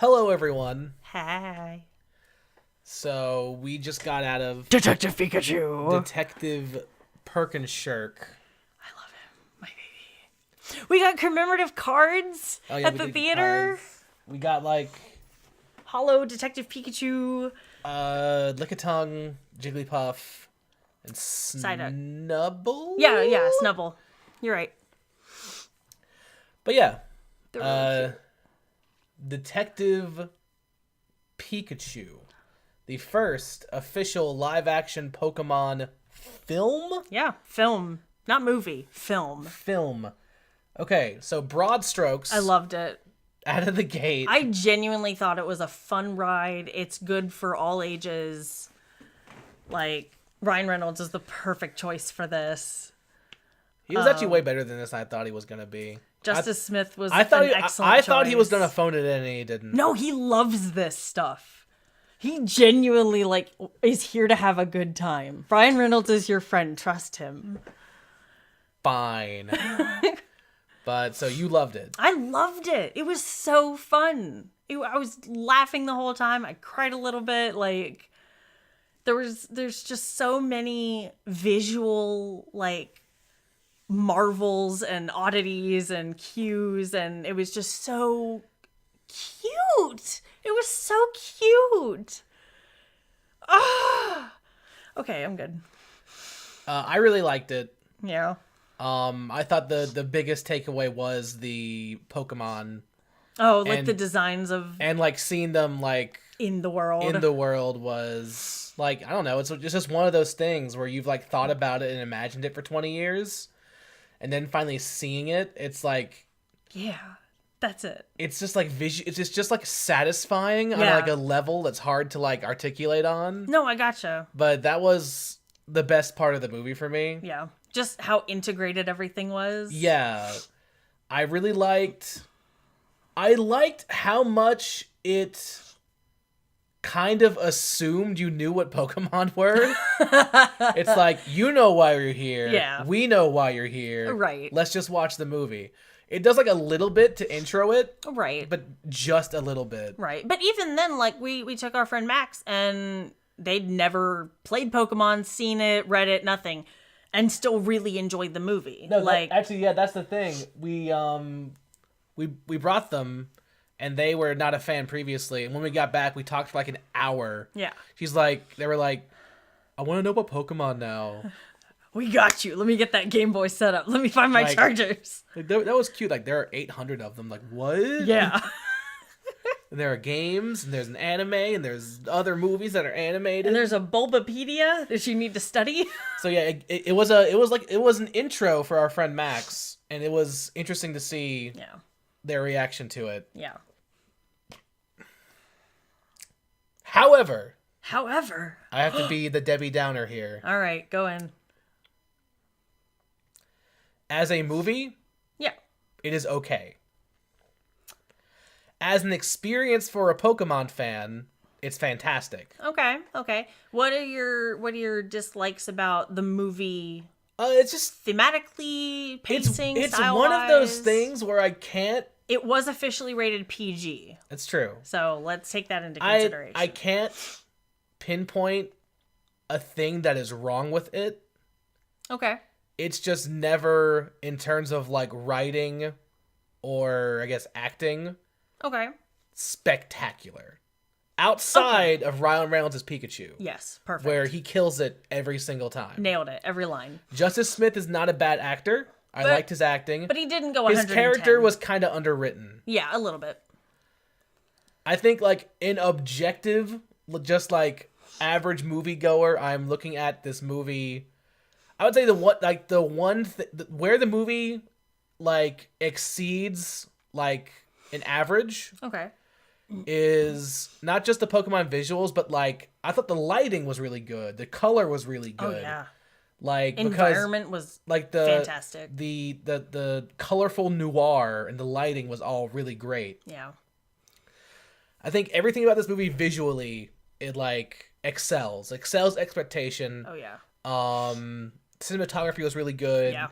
Hello, everyone. Hi. So, we just got out of Detective Pikachu. Detective Perkinshirk. I love him. My baby. We got commemorative cards Oh, yeah, at we the did theater. cards. We got, like, Hollow Detective Pikachu. Lickitung, Jigglypuff, and Psyduck. Snubble? Yeah, Snubble. You're right. But yeah, They're really cute. Detective Pikachu. The first official live-action Pokemon film? Yeah, film. Not movie. Film. Film. Okay, so broad strokes. I loved it. Out of the gate. I genuinely thought it was a fun ride. It's good for all ages. Like, Ryan Reynolds is the perfect choice for this. He was actually way better than this than I thought he was going to be. Justice Smith was an excellent I thought he was going to phone it in and he didn't. No, he loves this stuff. He genuinely, is here to have a good time. Ryan Reynolds is your friend. Trust him. Fine. But, so you loved it. I loved it. It was so fun. I was laughing the whole time. I cried a little bit. There's just so many visual, marvels and oddities and cues, and it was just so cute. It was so cute. Ah. Okay, I'm good. I really liked it. Yeah. I thought the biggest takeaway was the Pokemon. Oh, the designs of... And, seeing them, in the world. In the world was, I don't know, it's just one of those things where you've, thought about it and imagined it for 20 years. And then finally seeing it, it's yeah, that's it. It's just it's just satisfying on a level that's hard to articulate on. No, I gotcha. But that was the best part of the movie for me. Yeah, just how integrated everything was. Yeah, I liked how much it kind of assumed you knew what Pokemon were. It's you know why you're here. Yeah. We know why you're here. Right. Let's just watch the movie. It does a little bit to intro it. Right. But just a little bit. Right. But even then, we took our friend Max and they'd never played Pokemon, seen it, read it, nothing, and still really enjoyed the movie. No, actually, yeah, that's the thing. We brought them. And they were not a fan previously. And when we got back, we talked for an hour. Yeah. They were like, I want to know about Pokemon now. We got you. Let me get that Game Boy set up. Let me find my chargers. That was cute. There are 800 of them. What? Yeah. And there are games, and there's an anime, and there's other movies that are animated. And there's a Bulbapedia that you need to study. So yeah, it was an intro for our friend Max, and it was interesting to see their reaction to it. Yeah. However, I have to be the Debbie Downer here. All right, go in. As a movie, yeah, it is okay. As an experience for a Pokemon fan, it's fantastic. Okay. What are your dislikes about the movie? It's just thematically, pacing, it's style-wise? One of those things where I can't. It was officially rated PG. It's true. So let's take that into consideration. I can't pinpoint a thing that is wrong with it. Okay. It's just never in terms of writing or I guess acting. Okay. Spectacular. Outside of Ryan Reynolds' Pikachu. Yes, perfect. Where he kills it every single time. Nailed it, every line. Justice Smith is not a bad actor. I liked his acting. But he didn't go 110. His character was kind of underwritten. Yeah, a little bit. I think in objective, just average moviegoer, I'm looking at this movie. I would say where the movie exceeds an average. Okay. Is not just the Pokemon visuals, but I thought the lighting was really good. The color was really good. Oh yeah. Environment was fantastic. The colorful noir and the lighting was all really great. Yeah. I think everything about this movie visually, it excels expectation. Oh yeah. Cinematography was really good. Yeah.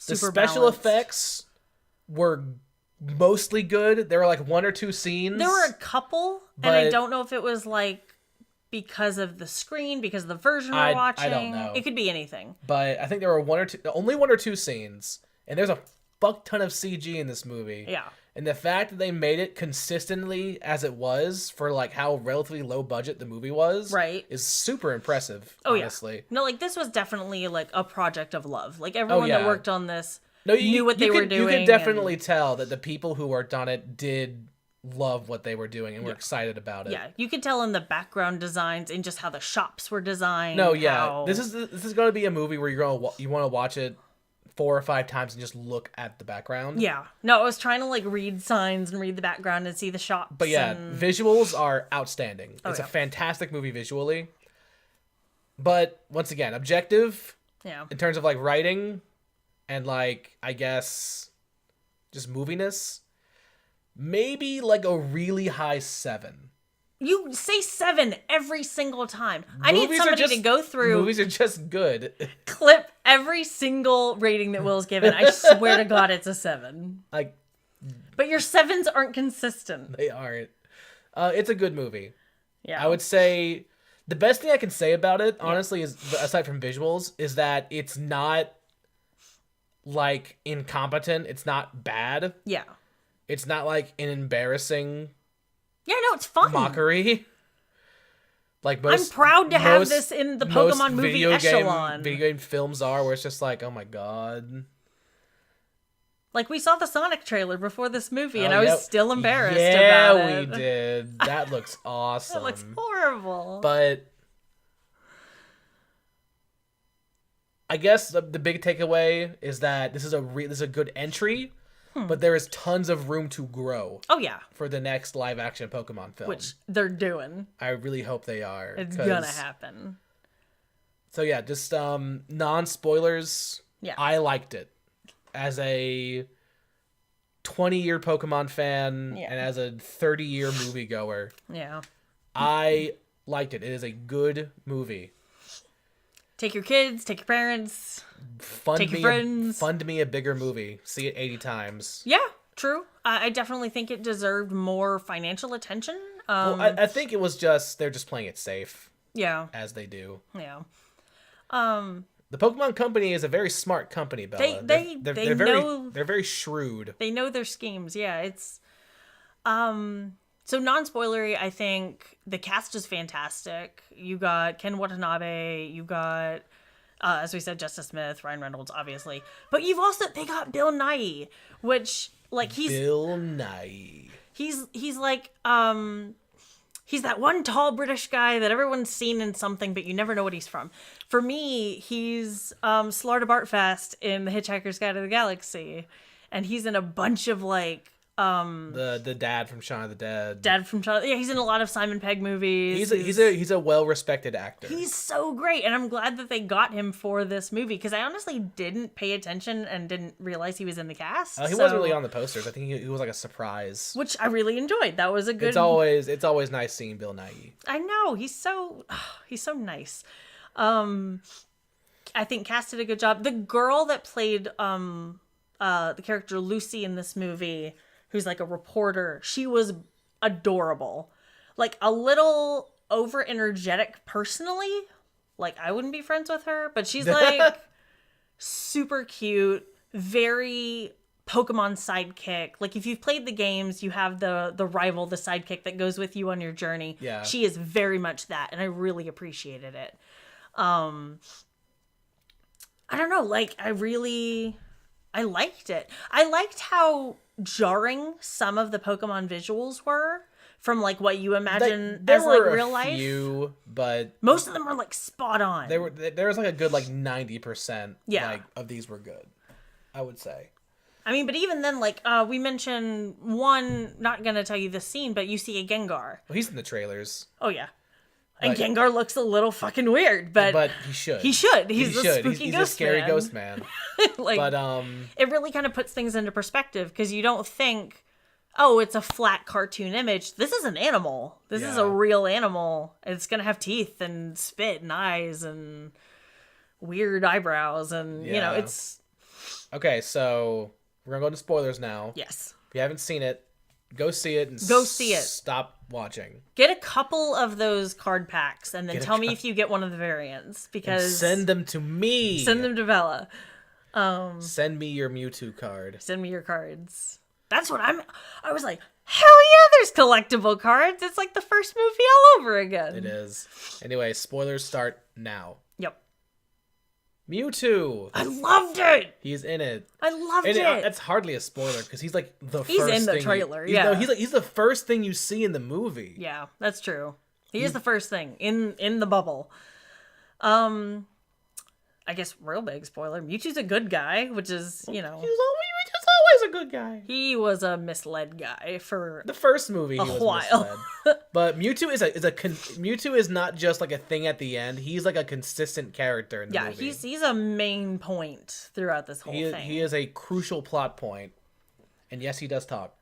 The special effects were mostly good. There were like one or two scenes. There were a couple, and I but don't know if it was like because of the screen, because of the version we're watching. I don't know. It could be anything. But I think there were only one or two scenes, and there's a fuck ton of CG in this movie. Yeah. And the fact that they made it consistently as it was for like how relatively low budget the movie was, right, is super impressive. Oh honestly. Yeah. No, like this was definitely like a project of love. Like everyone that worked on this knew what they were doing. You could definitely tell that the people who worked on it did love what they were doing and were excited about it. Yeah, you could tell in the background designs and just how the shops were designed. No, yeah, this is going to be a movie where you want to watch it 4 or 5 times and just look at the background. Yeah. No, I was trying to like read signs and read the background and see the shops. But yeah, visuals are outstanding. It's a fantastic movie visually. But once again, objective. Yeah. In terms of like writing and like, I guess, just moviness, maybe like a really high 7. You say 7 every single time. I need somebody to go through. Movies are just good. Clip every single rating that Will's given. I swear to God, it's a 7. Like, but your 7s aren't consistent. They aren't. It's a good movie. Yeah. I would say the best thing I can say about it, honestly, is aside from visuals, is that it's not like incompetent. It's not bad. Yeah. It's not like an embarrassing. Yeah, no, it's fun. Mockery. Like most, I'm proud to have this in the Pokemon movie echelon. Video game films are, where it's just like, oh my god. Like, we saw the Sonic trailer before this movie, and I was still embarrassed about it. Yeah, we did. That looks awesome. That looks horrible. But I guess the big takeaway is that this is a good entry. But there is tons of room to grow. Oh, yeah. For the next live-action Pokemon film. Which they're doing. I really hope they are. It's gonna happen. So, yeah, just non-spoilers. Yeah. I liked it. As a 20-year Pokemon fan and as a 30-year moviegoer. Yeah. I liked it. It is a good movie. Take your kids, take your parents, take your friends. Fund me a bigger movie. See it 80 times. Yeah, true. I definitely think it deserved more financial attention. Well, I think it was they're just playing it safe. Yeah. As they do. Yeah. The Pokemon Company is a very smart company, Bella. They're very shrewd. They know their schemes. Yeah, it's so non-spoilery, I think the cast is fantastic. You got Ken Watanabe, you got as we said, Justice Smith, Ryan Reynolds, obviously. But they got Bill Nighy, which like he's Bill Nighy. He's like he's that one tall British guy that everyone's seen in something, but you never know what he's from. For me, he's Slarta Bartfast in The Hitchhiker's Guide to the Galaxy, and he's in a bunch of like the dad from Shaun of the Dead. Yeah, he's in a lot of Simon Pegg movies. He's a well-respected actor. He's so great, and I'm glad that they got him for this movie because I honestly didn't pay attention and didn't realize he was in the cast. He wasn't really on the posters. I think he was like a surprise, which I really enjoyed. That was a good. It's always nice seeing Bill Nighy. I know he's so nice. I think Cass did a good job. The girl that played the character Lucy in this movie, who's like a reporter, she was adorable. Like a little over energetic personally. Like I wouldn't be friends with her, but she's like super cute, very Pokemon sidekick. Like if you've played the games, you have the rival, the sidekick that goes with you on your journey. Yeah. She is very much that, and I really appreciated it. I don't know, like I liked it. I liked how jarring some of the Pokemon visuals were from like what you imagine as like real life. Few, but most of them were like spot on. There was like a good like 90%. Yeah. Like of these were good, I would say. I mean, but even then, like we mentioned one. Not gonna tell you the scene, but you see a Gengar. Well, he's in the trailers. Oh yeah. And Gengar looks a little fucking weird, but he should. He's a spooky he's ghost a scary man. ghost man. Like, but it really kind of puts things into perspective because you don't think, oh, it's a flat cartoon image. This is an animal. This is a real animal. It's gonna have teeth and spit and eyes and weird eyebrows and you know it's. Okay, so we're gonna go into spoilers now. Yes. If you haven't seen it, go see it and Go see it. Stop watching. Get a couple of those card packs and then tell me if you get one of the variants, because And send them to me. Send them to Bella. Send me your Mewtwo card. Send me your cards. That's what I was like, hell yeah, there's collectible cards. It's like the first movie all over again. It is. Anyway, spoilers start now. Yep. Mewtwo. I loved it. He's in it. I loved it. That's hardly a spoiler because he's like the He's first in the thing trailer, he's, yeah. no, he's the first thing you see in the movie. Yeah, that's true. He is the first thing in the bubble. I guess real big spoiler. Mewtwo's a good guy, which is, He's always a good guy. he was a misled guy for The first movie he was while. misled. But Mewtwo Mewtwo is not just like a thing at the end. He's like a consistent character in the movie. he's a main point throughout this whole thing. He is a crucial plot point. And yes, he does talk.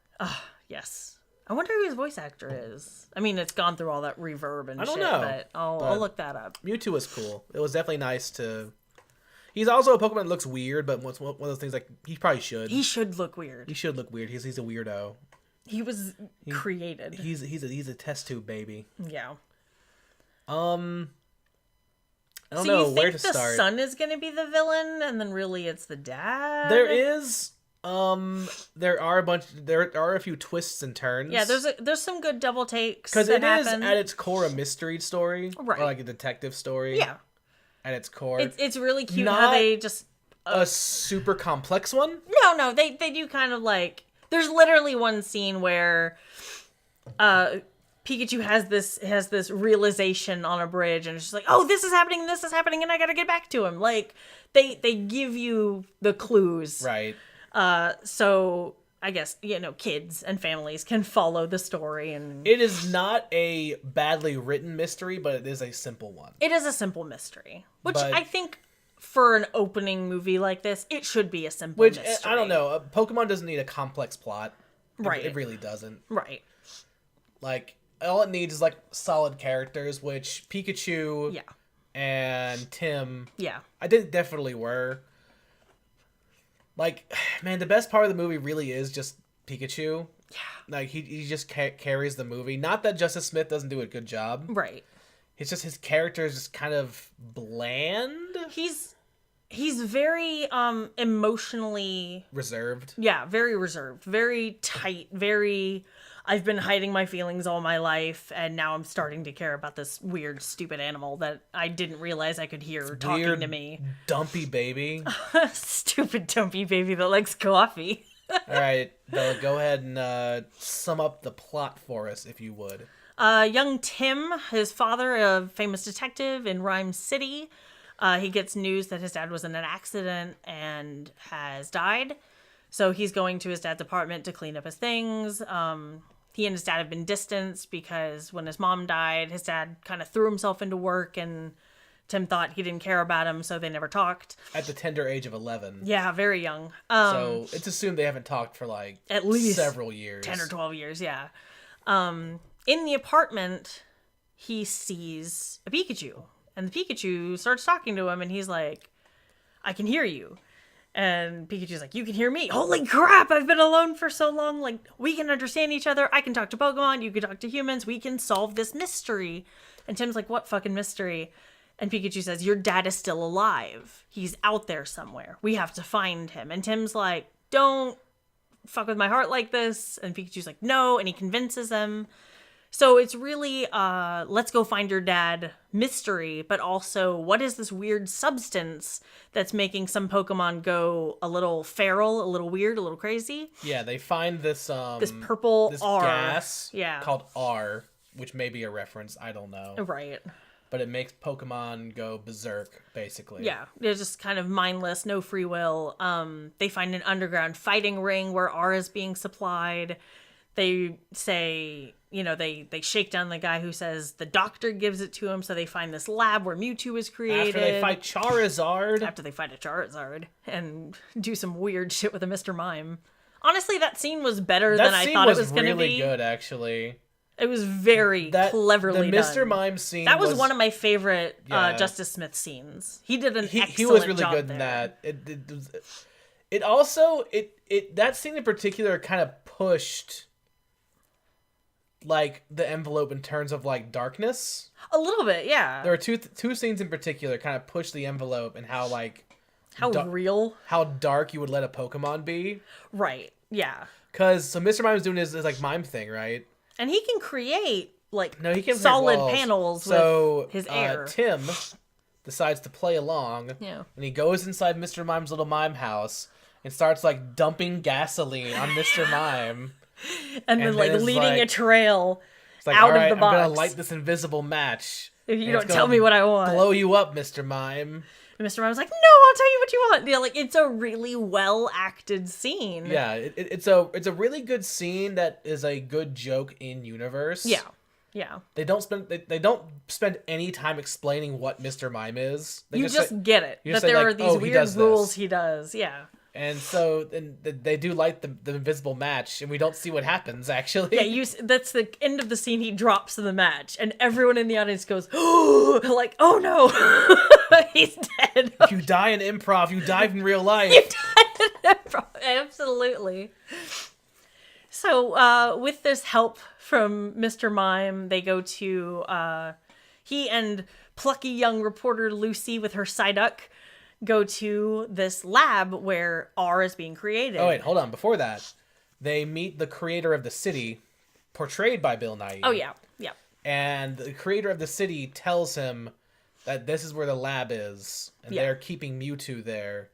Yes. I wonder who his voice actor is. I mean, it's gone through all that reverb and I don't shit, know, but I'll look that up. Mewtwo was cool. It was definitely nice to... He's also a Pokemon that looks weird, but one of those things like he probably should. He should look weird. He should look weird. He's a weirdo. He was created. He's a test tube baby. Yeah. I don't So know you where think to the start. son is going to be the villain, and then really it's the dad? There is there are a few twists and turns. Yeah, there's some good double takes because that it is happen. at its core a mystery story, Right. Or like a detective story. Yeah. At its core, It's really cute Not how they just a super complex one. No, they do kind of like, there's literally one scene where Pikachu has this realization on a bridge, and it's just like, oh, this is happening, and I gotta get back to him. Like they give you the clues, Right. so I guess kids and families can follow the story, and It is not a badly written mystery, but it is a simple one. it is a simple mystery, which But- I think for an opening movie like this, it should be a simple Which mystery. I don't know. Pokemon doesn't need a complex plot. Right. It really doesn't. Right. Like all it needs is like solid characters, which Pikachu Yeah. and Tim, Yeah. I think definitely were. Like, man, the best part of the movie really is just Pikachu. Yeah. Like he just carries the movie. Not that Justice Smith doesn't do a good job. Right. It's just his character is just kind of bland, He's very emotionally, reserved. yeah, very reserved, very tight, very, I've been hiding my feelings all my life, and now I'm starting to care about this weird, stupid animal that I didn't realize I could hear talking Weird, to me. dumpy baby. Stupid dumpy baby that likes coffee. All right, Bella, go ahead and sum up the plot for us, if you would. Young Tim, his father, a famous detective in Rhyme City, he gets news that his dad was in an accident and has died. So he's going to his dad's apartment to clean up his things. He and his dad have been distanced because when his mom died, his dad kind of threw himself into work, and Tim thought he didn't care about him, so they never talked. At the tender age of 11. Yeah, very young. So it's assumed they haven't talked for like At least several years. 10 or 12 years, yeah. In the apartment, he sees a Pikachu. And the Pikachu starts talking to him, and he's like, I can hear you. And Pikachu's like, you can hear me. Holy crap, I've been alone for so long. Like, we can understand each other. I can talk to Pokemon. You can talk to humans. We can solve this mystery. And Tim's like, what fucking mystery? And Pikachu says, your dad is still alive. He's out there somewhere. We have to find him. And Tim's like, don't fuck with my heart like this. And Pikachu's like, no. And he convinces him. So it's really, let's go find your dad mystery, but also what is this weird substance that's making some Pokemon go a little feral, a little weird, a little crazy? Yeah, they find this Purple this R. gas Yeah. called R, which may be a reference, I don't know. Right. But it makes Pokemon go berserk, basically. Yeah, they're just kind of mindless, no free will. They find an underground fighting ring where R is being supplied. They say, they shake down the guy who says the doctor gives it to him, so they find this lab where Mewtwo is created. After they fight Charizard. After they fight a Charizard and do some weird shit with a Mr. Mime. Honestly, that scene was better than I thought it was going to be. That scene was really good, actually. It was very cleverly the done. Mr. Mime scene That was one of my favorite Yeah. Justice Smith scenes. He did an excellent He was really job good there. in that. It also that scene in particular kind of pushed like the envelope in terms of like darkness. A little bit, yeah. There are two scenes in particular kind of push the envelope and how like real, how dark you would let a Pokemon be. Right. Yeah. Because so Mr. Mime's doing his like mime thing, right? And he can create like No, he can solid walls. panels So, with his air. Tim decides to play along. Yeah. And he goes inside Mr. Mime's little mime house and starts like dumping gasoline on Mr. Mime. And then like leading a trail like, out right, of the box. I'm gonna light this invisible match. If you don't tell me what I want. Blow you up, Mr. Mime. And Mr. Mime's like, no, I'll tell you what you want. Yeah, like it's a really well acted scene. Yeah, it's a really good scene that is a good joke in universe. Yeah. Yeah. They don't spend any time explaining what Mr. Mime is. They you just get it. That there are these weird rules he does. Yeah. And so they do light the invisible match, and we don't see what happens, actually. Yeah, that's the end of the scene. He drops the match, and everyone in the audience goes, oh, like, oh no, he's dead. If you die in improv, you die in real life. You died in improv. Absolutely. So with this help from Mr. Mime, they go to, he and plucky young reporter Lucy with her Psyduck go to this lab where R is being created. Oh, wait, hold on. Before that, they meet the creator of the city, portrayed by Bill Nighy. Oh, yeah. Yeah. And the creator of the city tells him that this is where the lab is, and they're keeping Mewtwo there.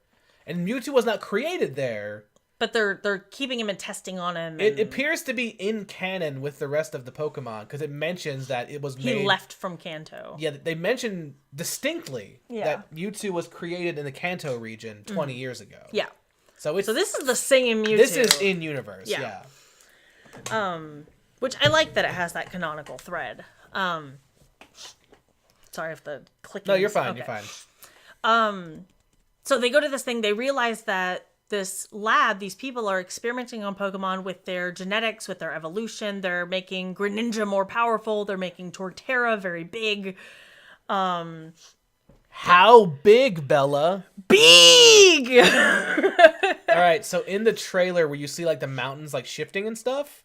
And Mewtwo was not created there. But they're keeping him and testing on him. And it appears to be in canon with the rest of the Pokemon, because it mentions that it was he left from Kanto. Yeah, they mention distinctly that Mewtwo was created in the Kanto region 20 years ago. Yeah. So this is the same Mewtwo. This is in universe, yeah. Which I like that it has that canonical thread. Sorry if the clicking. No, you're fine. Okay. You're fine. So they go to this thing. They realize that this lab, these people are experimenting on Pokemon with their genetics, with their evolution. They're making Greninja more powerful. They're making Torterra very big. How big, Bella? Big! All right, so in the trailer where you see like the mountains like shifting and stuff,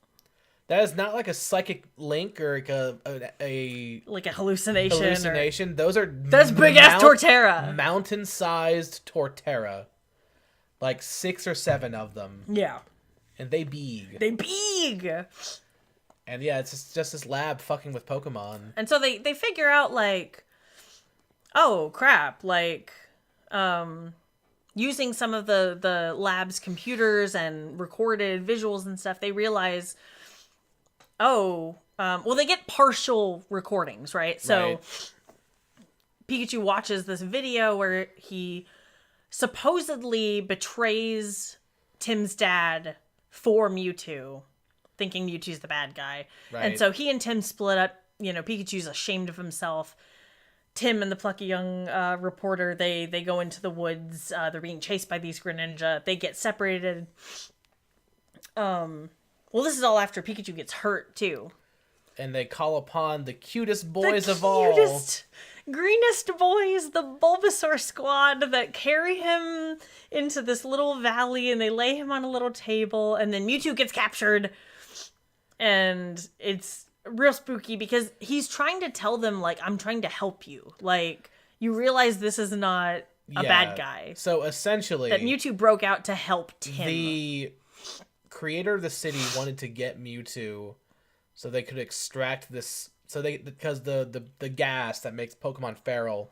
that is not like a psychic link or like like a hallucination. That's big ass Torterra. Mountain-sized Torterra. Like 6 or 7 of them. Yeah. And they big. And yeah, it's just this lab fucking with Pokemon. And so they figure out like, oh crap, like using some of the lab's computers and recorded visuals and stuff, they realize, well, they get partial recordings, right? So Pikachu watches this video where he supposedly betrays Tim's dad for Mewtwo, thinking Mewtwo's the bad guy. Right. And so he and Tim split up. You know, Pikachu's ashamed of himself. Tim and the plucky young reporter, they go into the woods. They're being chased by these Greninja. They get separated. Well, this is all after Pikachu gets hurt, too. And they call upon the cutest boys of all. Greenest boys, the Bulbasaur squad, that carry him into this little valley, and they lay him on a little table, and then Mewtwo gets captured, and it's real spooky because he's trying to tell them, like, I'm trying to help you. Like, you realize this is not a bad guy. So essentially, that Mewtwo broke out to help Tim. The creator of the city wanted to get Mewtwo so they could extract this. So because the gas that makes Pokemon feral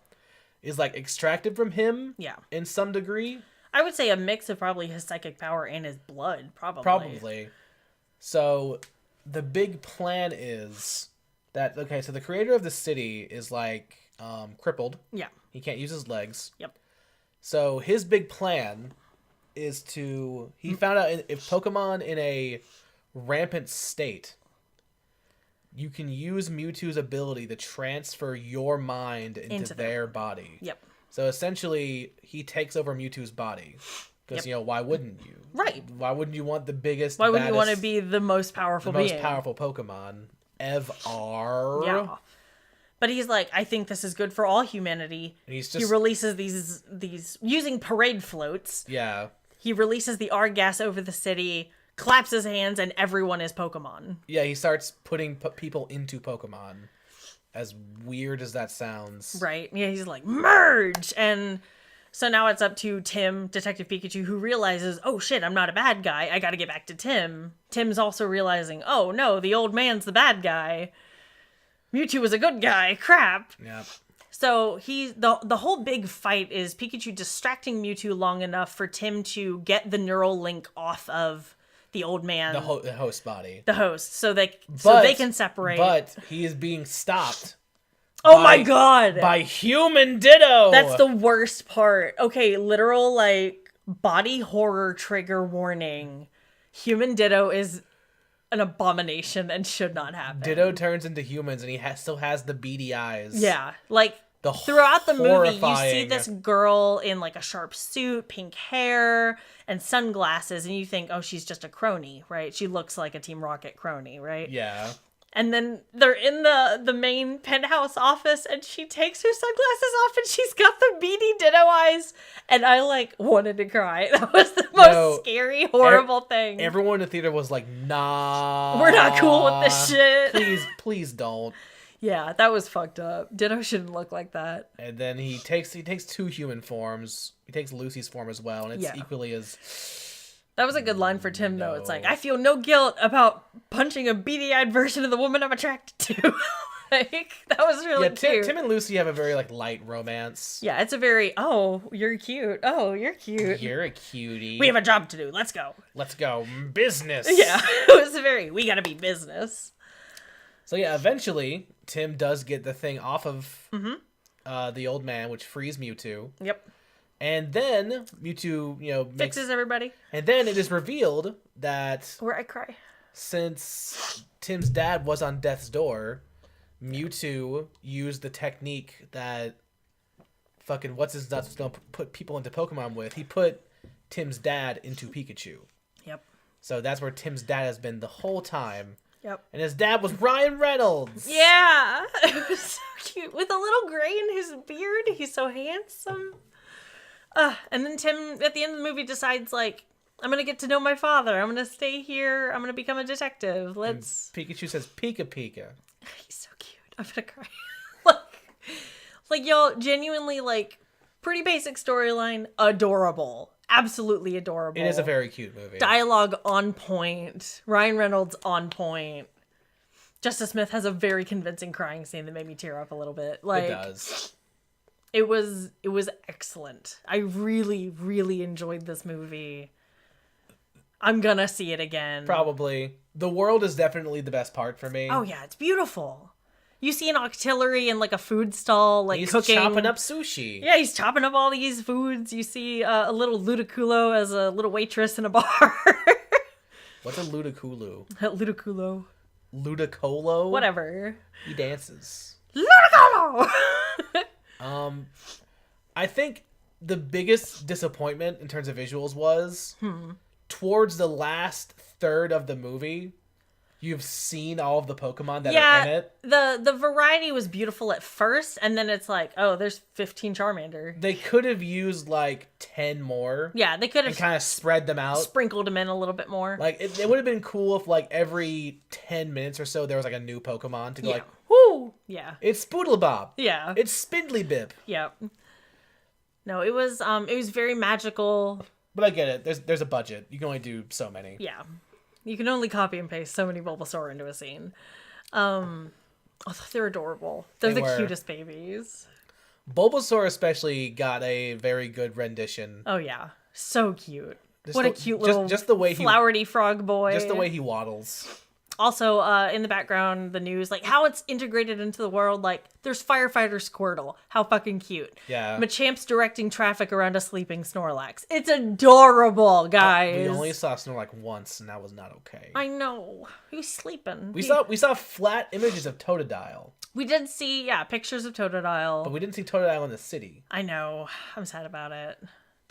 is like extracted from him. Yeah. In some degree. I would say a mix of probably his psychic power and his blood, probably. Probably. So the big plan is that, okay, so the creator of the city is like crippled. Yeah. He can't use his legs. Yep. So his big plan is he found out if Pokemon in a rampant state, you can use Mewtwo's ability to transfer your mind into their body. Yep. So essentially, he takes over Mewtwo's body. Because, why wouldn't you? Right. Why wouldn't you want the biggest, Why wouldn't you want to be the most powerful being? The most powerful Pokemon ever. Yeah. But he's like, I think this is good for all humanity. And he releases these using parade floats. Yeah. He releases the R gas over the city, claps his hands, and everyone is Pokemon. Yeah, he starts putting people into Pokemon. As weird as that sounds. Right. Yeah, he's like, merge! And so now it's up to Tim, Detective Pikachu, who realizes, oh shit, I'm not a bad guy. I gotta get back to Tim. Tim's also realizing, oh no, the old man's the bad guy. Mewtwo was a good guy. Crap. Yeah. So the whole big fight is Pikachu distracting Mewtwo long enough for Tim to get the neural link off of the old man, The host body. the host, so they can separate. But he is being stopped. Oh my god! By human Ditto. That's the worst part. Okay, literal like body horror trigger warning. Human Ditto is an abomination and should not happen. Ditto turns into humans and he still has the beady eyes. Yeah, like throughout the movie, you see this girl in like a sharp suit, pink hair, and sunglasses, and you think, oh, she's just a crony, right? She looks like a Team Rocket crony, right? Yeah. And then they're in the main penthouse office, and she takes her sunglasses off, and she's got the beady Ditto eyes, and I like wanted to cry. That was the most scary, horrible thing. Everyone in the theater was like, "Nah, we're not cool with this shit. Please don't." Yeah, that was fucked up. Ditto shouldn't look like that. And then he takes two human forms. He takes Lucy's form as well, and it's equally as. That was a good line for Tim, though. It's like, I feel no guilt about punching a beady-eyed version of the woman I'm attracted to. Like, that was really cute. Tim and Lucy have a very like light romance. Yeah, it's a very, oh, you're cute. Oh, you're cute. You're a cutie. We have a job to do. Let's go. Let's go. Business. Yeah, it was a very, we gotta be business. So yeah, eventually, Tim does get the thing off of the old man, which frees Mewtwo. Yep. And then Mewtwo, fixes everybody. And then it is revealed that where I cry, since Tim's dad was on death's door, Mewtwo used the technique that fucking what's his nuts was gonna put people into Pokemon with. He put Tim's dad into Pikachu. Yep. So that's where Tim's dad has been the whole time. Yep. And his dad was Ryan Reynolds. Yeah. It was so cute. With a little gray in his beard. He's so handsome. And then Tim, at the end of the movie, decides, like, I'm going to get to know my father. I'm going to stay here. I'm going to become a detective. Let's... And Pikachu says, Pika Pika. He's so cute. I'm going to cry. like, y'all, genuinely, like, pretty basic storyline. Adorable. Absolutely adorable. It is a very cute movie. Dialogue on point. Ryan Reynolds on point. Justice Smith has a very convincing crying scene that made me tear up a little bit. Like, it does. It was excellent. I really, really enjoyed this movie. I'm gonna see it again. Probably. The world is definitely the best part for me. Oh yeah, it's beautiful. You see an octillery in like a food stall, like he's cooking. He's chopping up sushi. Yeah, he's chopping up all these foods. You see a little Ludicolo as a little waitress in a bar. What's a Ludicolo? Ludicolo. Ludicolo? Whatever. He dances. Ludicolo! I think the biggest disappointment in terms of visuals was towards the last third of the movie. You've seen all of the Pokemon that are in it. The variety was beautiful at first, and then it's like, oh, there's 15 Charmander. They could have used like 10 more. Yeah, they could have kind of spread them out. Sprinkled them in a little bit more. Like, it would have been cool if like every 10 minutes or so there was like a new Pokemon to go like, whoo! Yeah. It's Spoodlebob. Yeah. It's Spindly Bip. Yeah. No, it was very magical. But I get it. There's a budget. You can only do so many. Yeah. You can only copy and paste so many Bulbasaur into a scene. They're adorable. They're the cutest babies. Bulbasaur especially got a very good rendition. Oh yeah, so cute. What a cute little just the way flowery frog boy. Just the way he waddles. Also, in the background, the news, like how it's integrated into the world. Like, there's Firefighter Squirtle. How fucking cute. Yeah. Machamp's directing traffic around a sleeping Snorlax. It's adorable, guys. We only saw Snorlax once, and that was not okay. I know. He was sleeping. We saw flat images of Totodile. We did see, pictures of Totodile. But we didn't see Totodile in the city. I know. I'm sad about it.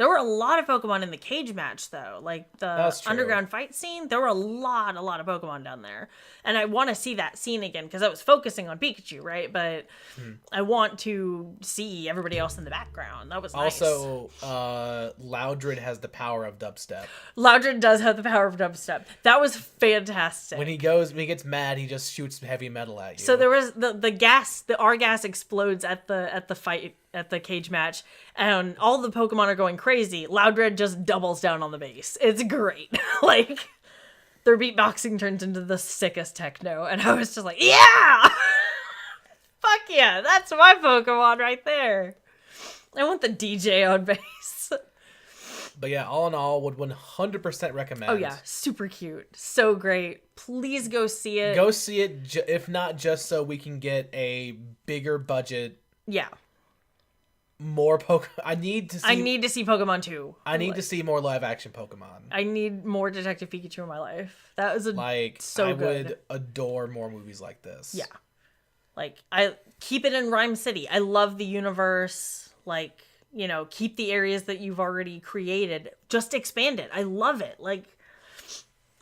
There were a lot of Pokemon in the cage match, though. Like, the That's true. underground fight scene, there were a lot of Pokemon down there. And I want to see that scene again, because I was focusing on Pikachu, right? But I want to see everybody else in the background. That was nice. Also, Loudred has the power of dubstep. Loudred does have the power of dubstep. That was fantastic. When he gets mad, he just shoots heavy metal at you. So there was the gas, the R gas explodes at the fight, at the cage match, and all the Pokemon are going crazy. Loudred just doubles down on the bass. It's great. Like, their beatboxing turns into the sickest techno, and I was just like, yeah! Fuck yeah, that's my Pokemon right there. I want the DJ on bass. But yeah, all in all, would 100% recommend. Oh yeah, super cute. So great. Please go see it. Go see it, if not just so we can get a bigger budget. Yeah. More Pokemon. I need to see Pokemon 2. I need to see more live action Pokemon. I need more Detective Pikachu in my life. That was I would adore more movies like this. Yeah. Like, I keep it in Rhyme City. I love the universe. Like, you know, keep the areas that you've already created. Just expand it. I love it. Like,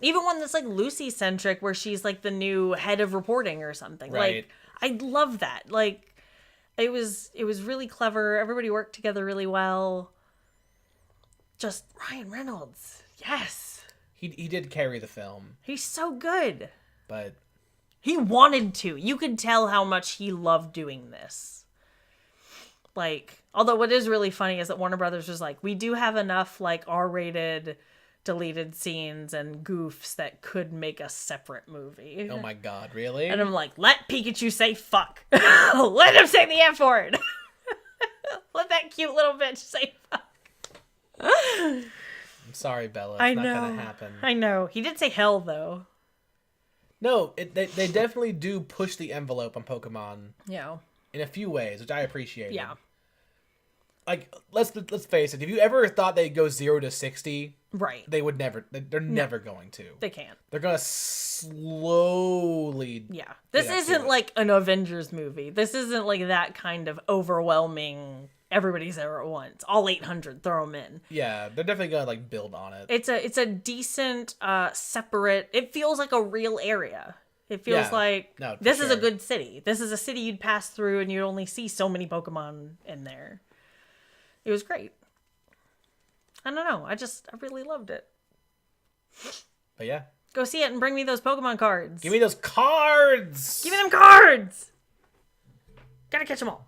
even one that's like Lucy centric, where she's like the new head of reporting or something. Right. Like, I love that. Like, it was really clever. Everybody worked together really well. Just Ryan Reynolds. Yes. He did carry the film. He's so good. But he wanted to. You could tell how much he loved doing this. Like, although what is really funny is that Warner Brothers was like, we do have enough like R-rated deleted scenes and goofs that could make a separate movie. Oh my god, really? And I'm like, let Pikachu say fuck. Let him say the F word. Let that cute little bitch say fuck. I'm sorry, Bella. It's not gonna happen. I know. He did say hell, though. No, they definitely do push the envelope on Pokemon. Yeah. In a few ways, which I appreciate. Yeah. Like, let's face it. If you ever thought they'd go 0 to 60, right, they would never. They're never going to. They can't. They're gonna slowly. Yeah. This isn't like an Avengers movie. This isn't like that kind of overwhelming. Everybody's there at once. All 800, throw them in. Yeah, they're definitely gonna like build on it. It's a decent, separate. It feels like a real area. It feels like this is a good city. This is a city you'd pass through and you'd only see so many Pokemon in there. It was great. I don't know. I really loved it. But yeah. Go see it and bring me those Pokemon cards. Give me those cards! Give me them cards! Gotta catch them all.